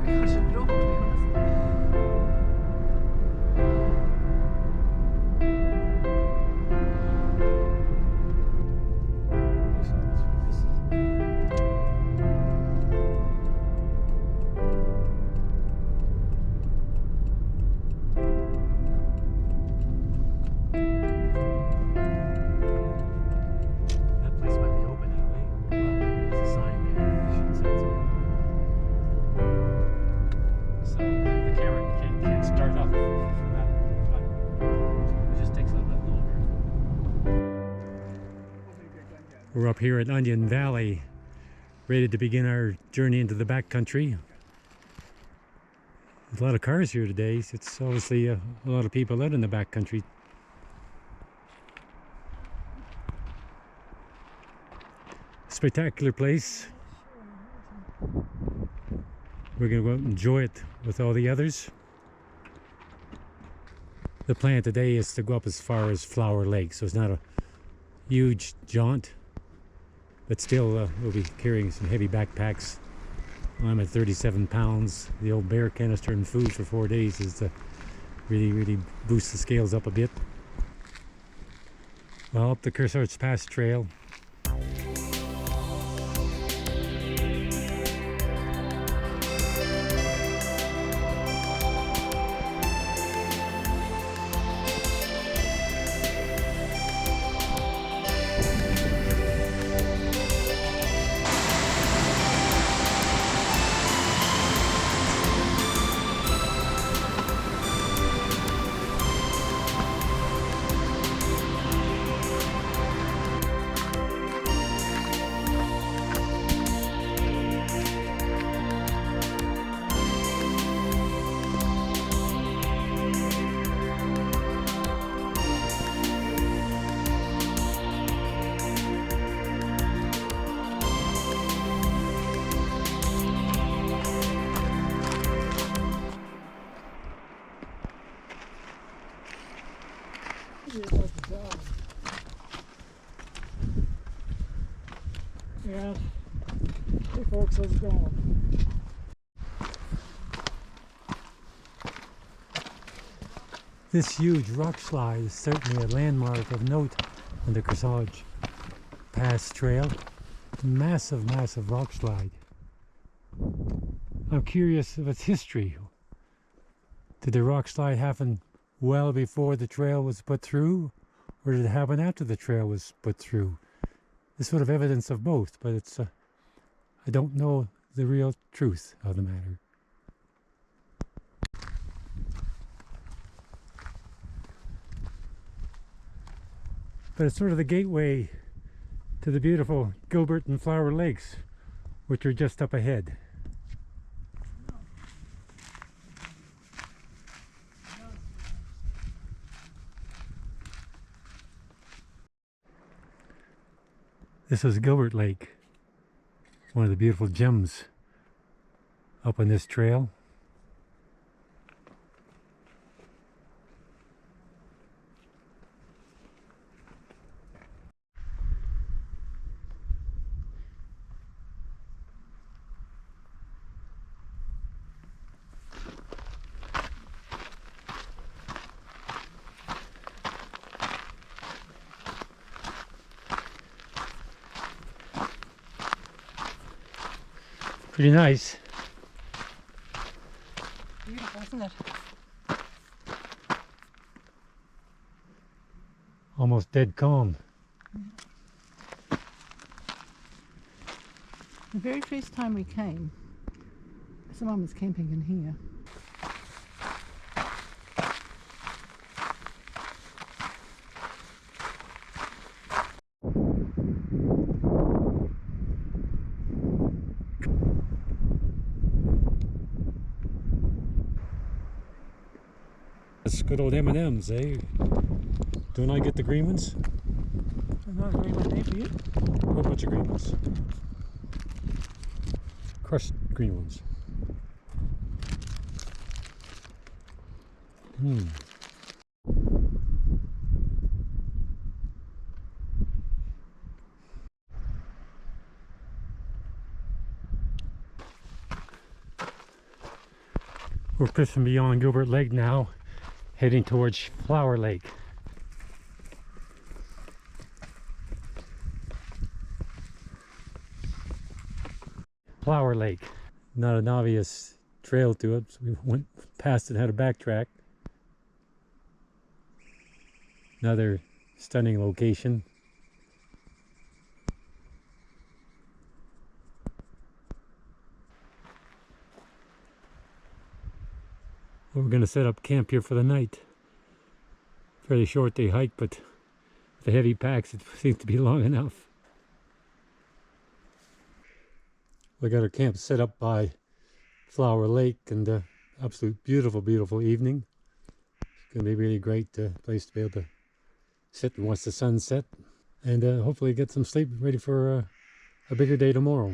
vi har så bra, to be honest. We're up here at Onion Valley, ready to begin our journey into the backcountry. There's a lot of cars here today, so it's obviously a lot of people out in the backcountry. Spectacular place. We're going to go out and enjoy it with all the others. The plan today is to go up as far as Rae Lakes, so it's not a huge jaunt. But still, we'll be carrying some heavy backpacks. I'm at 37 pounds. The old bear canister and food for 4 days is to really boost the scales up a bit. Well, up the Kearsarge Pass trail. Yeah. Hey folks, how's it going? This huge rock slide is certainly a landmark of note on the Kearsarge Pass trail. Massive rock slide. I'm curious of its history. Did the rock slide happen well before the trail was put through, or did it happen after the trail was put through? There's sort of evidence of both, but it's I don't know the real truth of the matter. But it's sort of the gateway to the beautiful Gilbert and Rae Lakes, which are just up ahead. This is Gilbert Lake, one of the beautiful gems up on this trail. Pretty nice. Beautiful, isn't it? Almost dead calm. The very first time we came, someone was camping in here. That's good old M&Ms, eh? Don't I get the green ones? There's not a green one there for you. What bunch of green ones? Crushed green ones. We're fishing beyond Gilbert Lake now, heading towards Flower Lake. Flower Lake. Not an obvious trail to it, so we went past it and had to backtrack. Another stunning location. We're going to set up camp here for the night. Fairly short day hike, but with the heavy packs it seems to be long enough. We got our camp set up by Flower Lake, and absolute beautiful evening. It's going to be really great place to be able to sit and watch the sunset, and hopefully get some sleep ready for a bigger day tomorrow.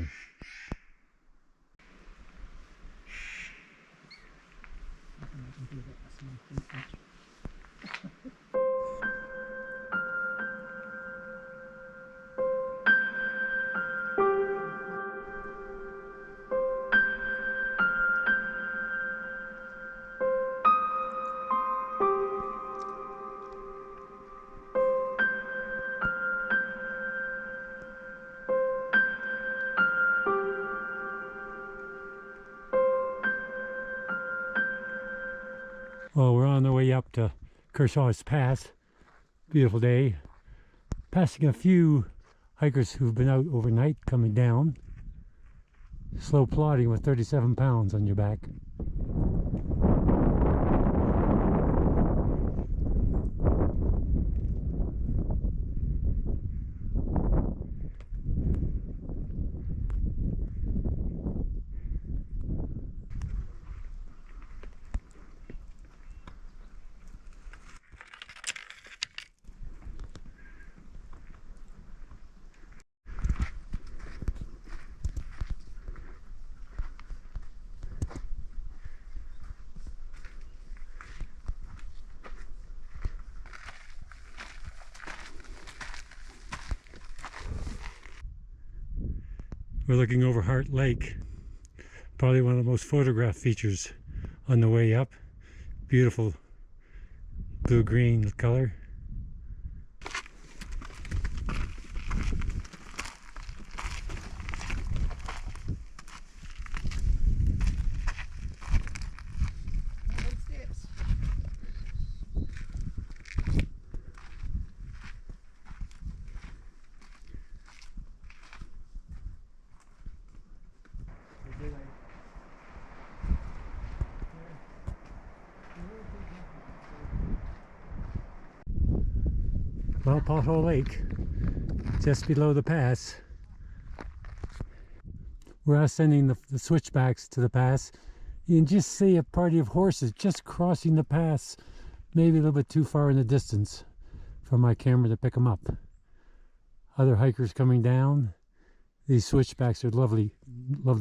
Well, we're on the way up to Kearsarge Pass. Beautiful day. Passing a few hikers who've been out overnight coming down. Slow plodding with 37 pounds on your back. We're looking over Heart Lake, probably one of the most photographed features on the way up. Beautiful blue-green color. Well, Pothole Lake, just below the pass. We're ascending the switchbacks to the pass. You can just see a party of horses just crossing the pass, maybe a little bit too far in the distance for my camera to pick them up. Other hikers coming down. These switchbacks are lovely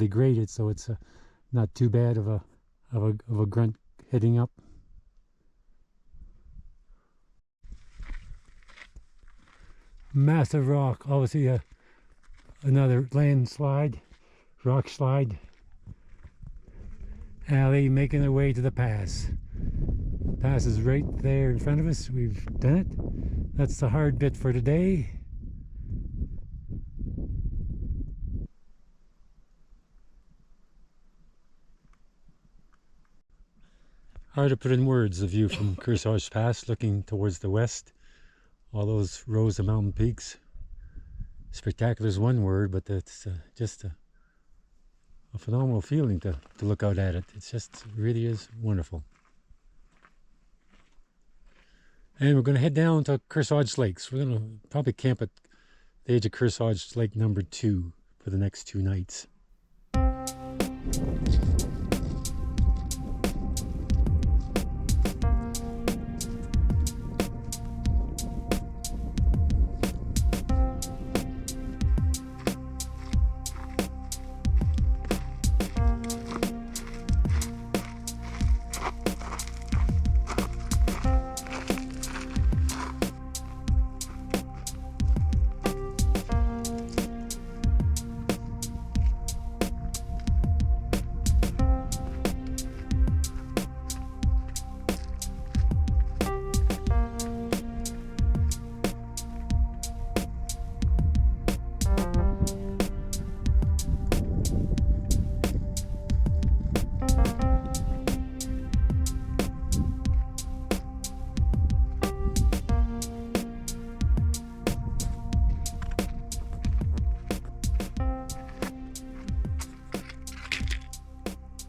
graded, so it's not too bad of a grunt heading up. Massive rock, obviously another landslide, rock slide. Alley making their way to the pass. Pass is right there in front of us. We've done it. That's the hard bit for today. Hard to put in words the view from Kearsarge Pass looking towards the west. All those rows of mountain peaks. Spectacular is one word, but it's just a phenomenal feeling to look out at it. It's just really is wonderful. And we're going to head down to Kearsarge Lakes. We're going to probably camp at the edge of Kearsarge Lake number 2 for the next 2 nights.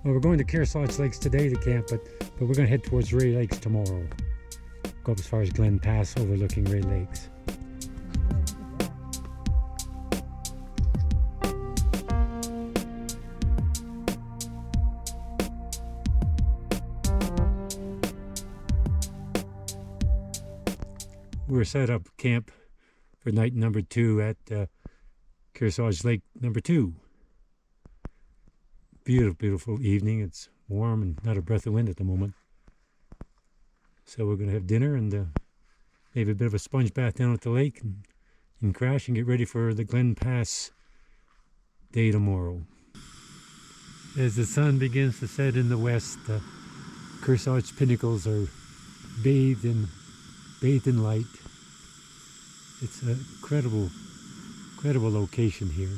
Well, we're going to Kearsarge Lakes today to camp, but we're going to head towards Rae Lakes tomorrow. Go up as far as Glen Pass, overlooking Rae Lakes. We're set up camp for night number 2 at Kearsarge Lake number 2. Beautiful, beautiful evening. It's warm and not a breath of wind at the moment. So we're going to have dinner and maybe a bit of a sponge bath down at the lake and crash and get ready for the Glen Pass day tomorrow. As the sun begins to set in the west, Kearsarge pinnacles are bathed in light. It's an incredible location here.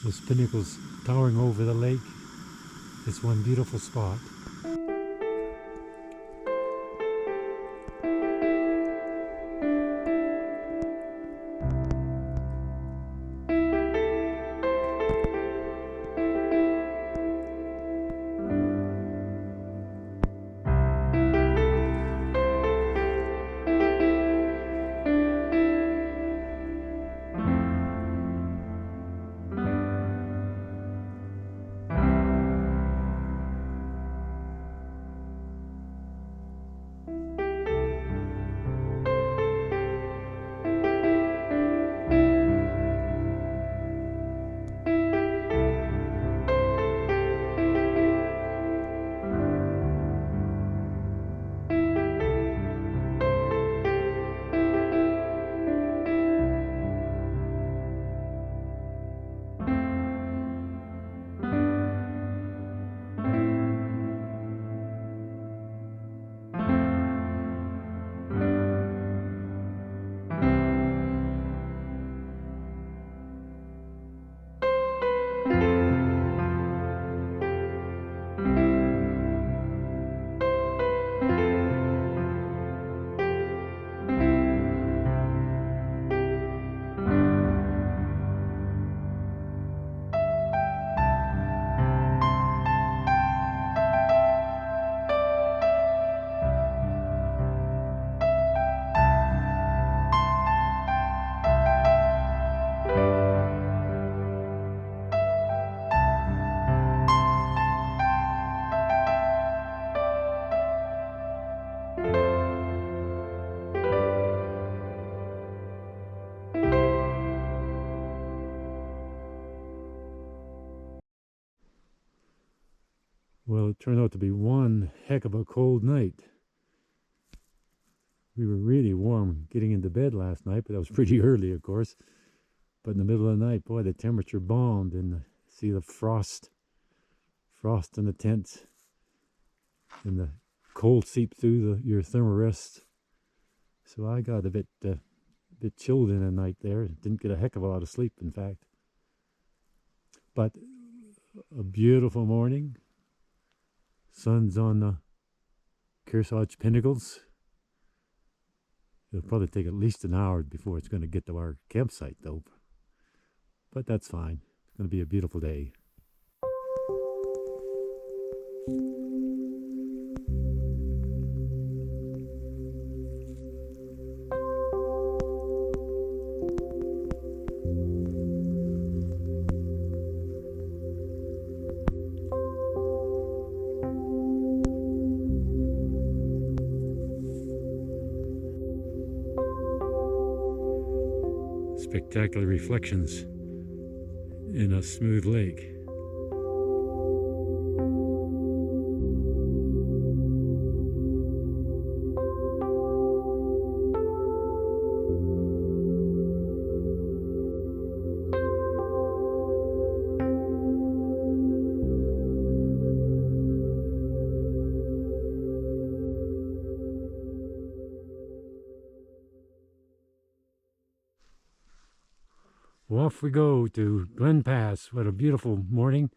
Those pinnacles towering over the lake. It's one beautiful spot. Well, it turned out to be one heck of a cold night. We were really warm getting into bed last night, but that was pretty early, of course. But in the middle of the night, boy, the temperature bombed, and see the frost in the tents, and the cold seep through your thermarest. So I got a bit chilled in the night there. Didn't get a heck of a lot of sleep, in fact. But a beautiful morning. Sun's on the Kearsarge pinnacles. It'll probably take at least an hour before it's going to get to our campsite, though. But that's fine. It's going to be a beautiful day. Spectacular reflections in a smooth lake. Well, off we go to Glen Pass. What a beautiful morning.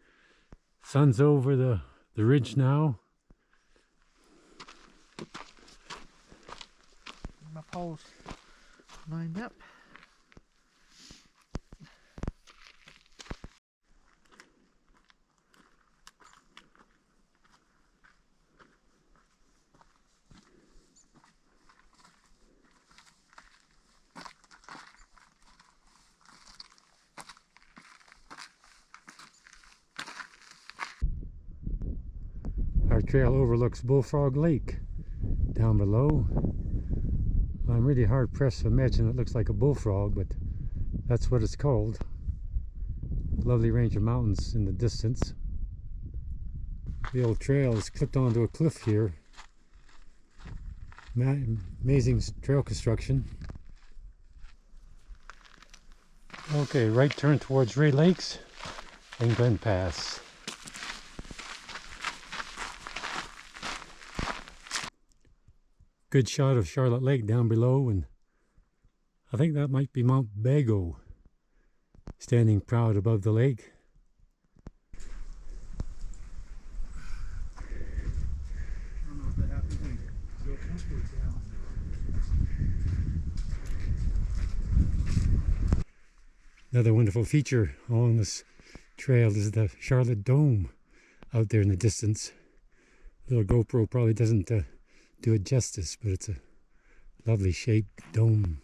Sun's over the ridge now. My poles lined up. our trail overlooks Bullfrog Lake down below. I'm really hard pressed to imagine it looks like a bullfrog, but that's what it's called. Lovely range of mountains in the distance. The old trail is clipped onto a cliff here. Amazing trail construction. Okay, right turn towards Rae Lakes and Glen Pass. Good shot of Charlotte Lake down below, and I think that might be Mount Bago standing proud above the lake. Another wonderful feature along this trail is the Charlotte Dome out there in the distance. Little GoPro probably doesn't do it justice, but it's a lovely shaped dome.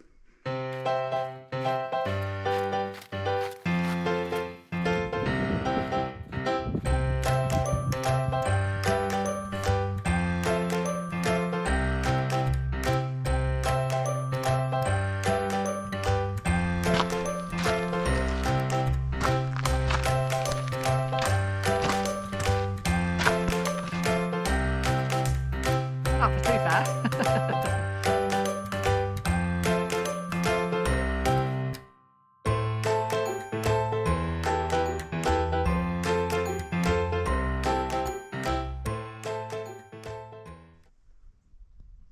Not for too far.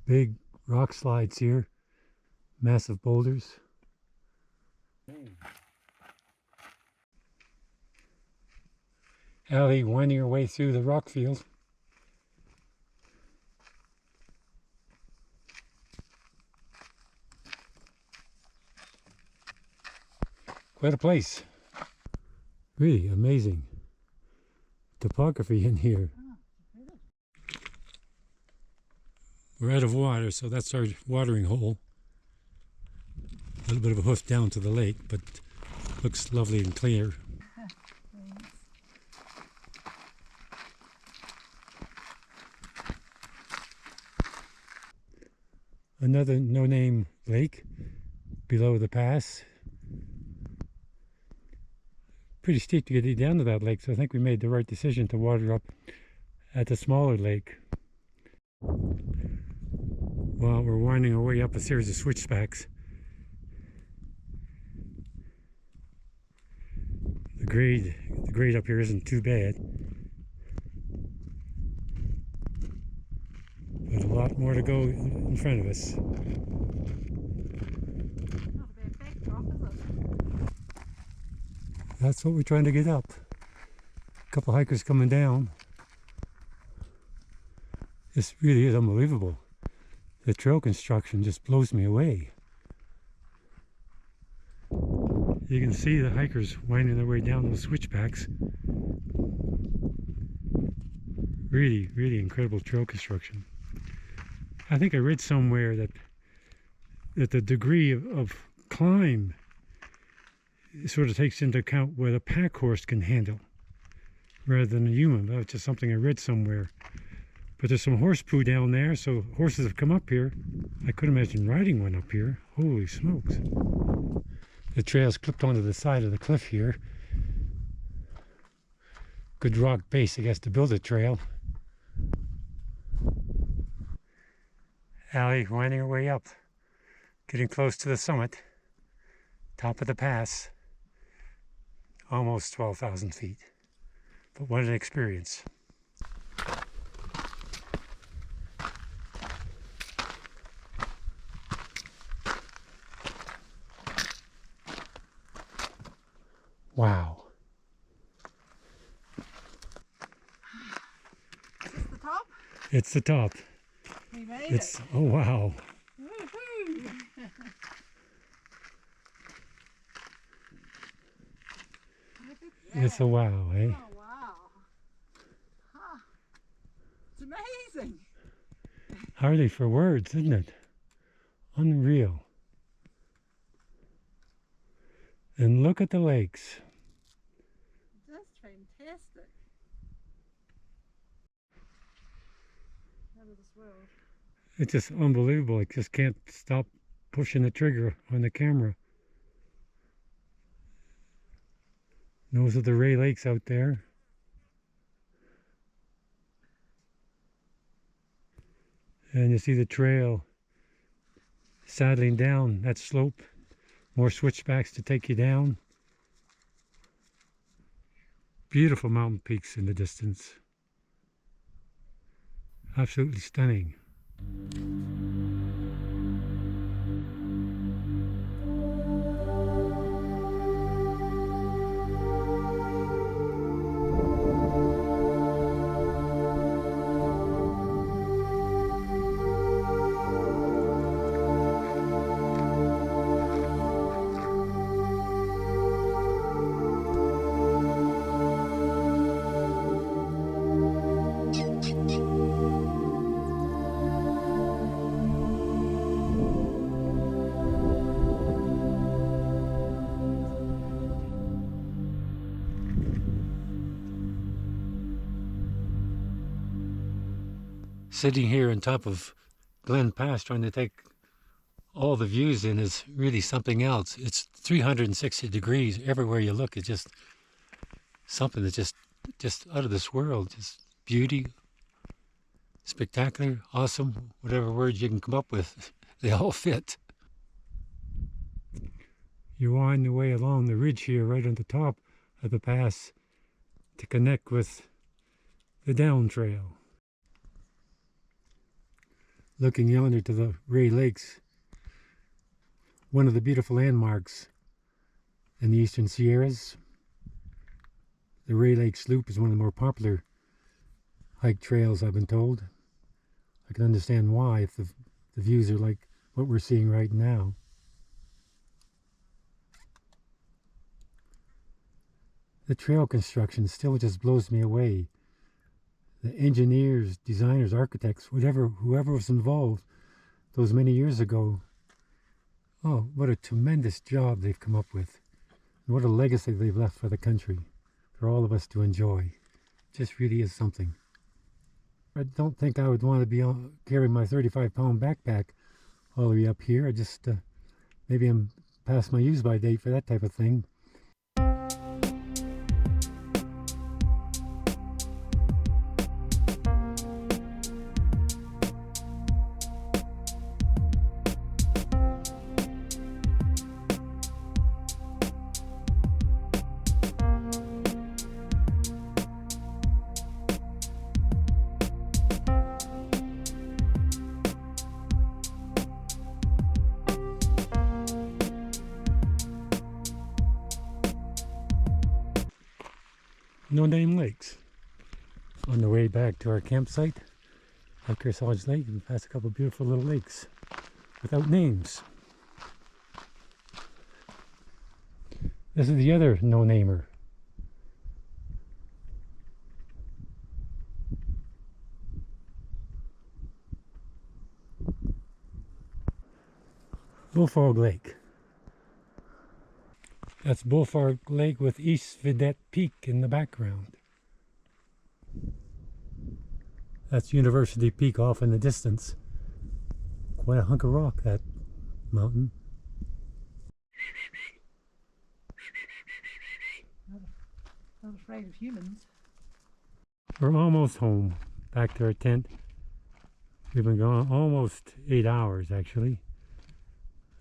Big rock slides here, massive boulders. Allie winding her way through the rock field. Quite a place. Really amazing topography in here. We're out of water, so that's our watering hole. A little bit of a hoof down to the lake, but looks lovely and clear. Another no-name lake below the pass. Pretty steep to get down to that lake, so I think we made the right decision to water up at the smaller lake. While we're winding our way up a series of switchbacks. The grade up here isn't too bad, but a lot more to go in front of us. Not a bad backdrop, is it? That's what we're trying to get up. A couple hikers coming down. This really is unbelievable. The trail construction just blows me away. You can see the hikers winding their way down those switchbacks. Really, really incredible trail construction. I think I read somewhere that the degree of climb sort of takes into account what a pack horse can handle rather than a human. That's just something I read somewhere. But there's some horse poo down there, so horses have come up here. I couldn't imagine riding one up here. Holy smokes. The trail's clipped onto the side of the cliff here. Good rock base, I guess, to build a trail. Allie winding her way up, getting close to the summit, top of the pass, almost 12,000 feet. But what an experience. Wow. Is this the top? It's the top. We made It's, it. oh wow. Woohoo! It's a wow, eh? Oh wow. Huh. It's amazing. Hardly for words, isn't it? Unreal. And look at the lakes. Just fantastic. out of this world. It's just unbelievable. I just can't stop pushing the trigger on the camera. Those are the Rae Lakes out there. And you see the trail saddling down that slope. More switchbacks to take you down. Beautiful mountain peaks in the distance. Absolutely stunning. Sitting here on top of Glen Pass trying to take all the views in is really something else. It's 360 degrees everywhere you look. It's just something that's just out of this world. Just beauty, spectacular, awesome, whatever words you can come up with, they all fit. You wind your way along the ridge here right on the top of the pass to connect with the down trail. Looking yonder to the Rae Lakes, one of the beautiful landmarks in the Eastern Sierras. The Rae Lakes Loop is one of the more popular hike trails, I've been told. I can understand why if the views are like what we're seeing right now. The trail construction still just blows me away. The engineers, designers, architects, whoever was involved those many years ago, oh, what a tremendous job they've come up with. And what a legacy they've left for the country, for all of us to enjoy. It just really is something. I don't think I would want to be carrying my 35-pound backpack all the way up here. I just, maybe I'm past my use-by date for that type of thing. No-name lakes. On the way back to our campsite at Kearsarge Lake, we pass a couple of beautiful little lakes without names. This is the other no-namer. Bullfrog Lake. That's Bullfrog Lake with East Vedette Peak in the background. That's University Peak off in the distance. Quite a hunk of rock, that mountain. Not afraid of humans. We're almost home, back to our tent. We've been gone almost 8 hours actually.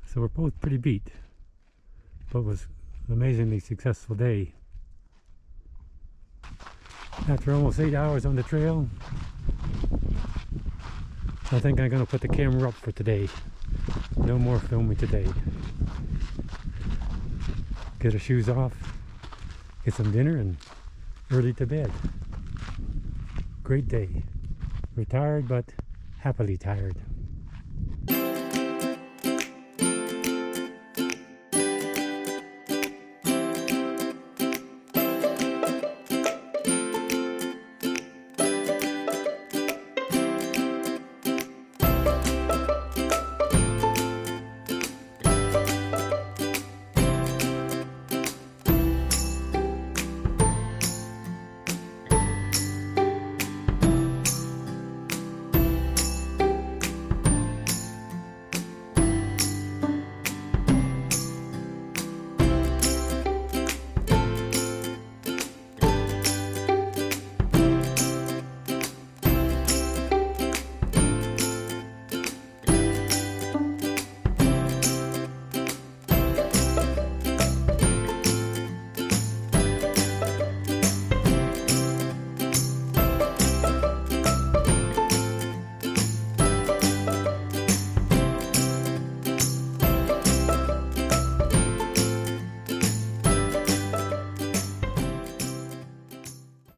So we're both pretty beat. But it was an amazingly successful day. After almost 8 hours on the trail, I think I'm going to put the camera up for today. No more filming today. Get our shoes off, get some dinner, and early to bed. Great day. We're tired, but happily tired.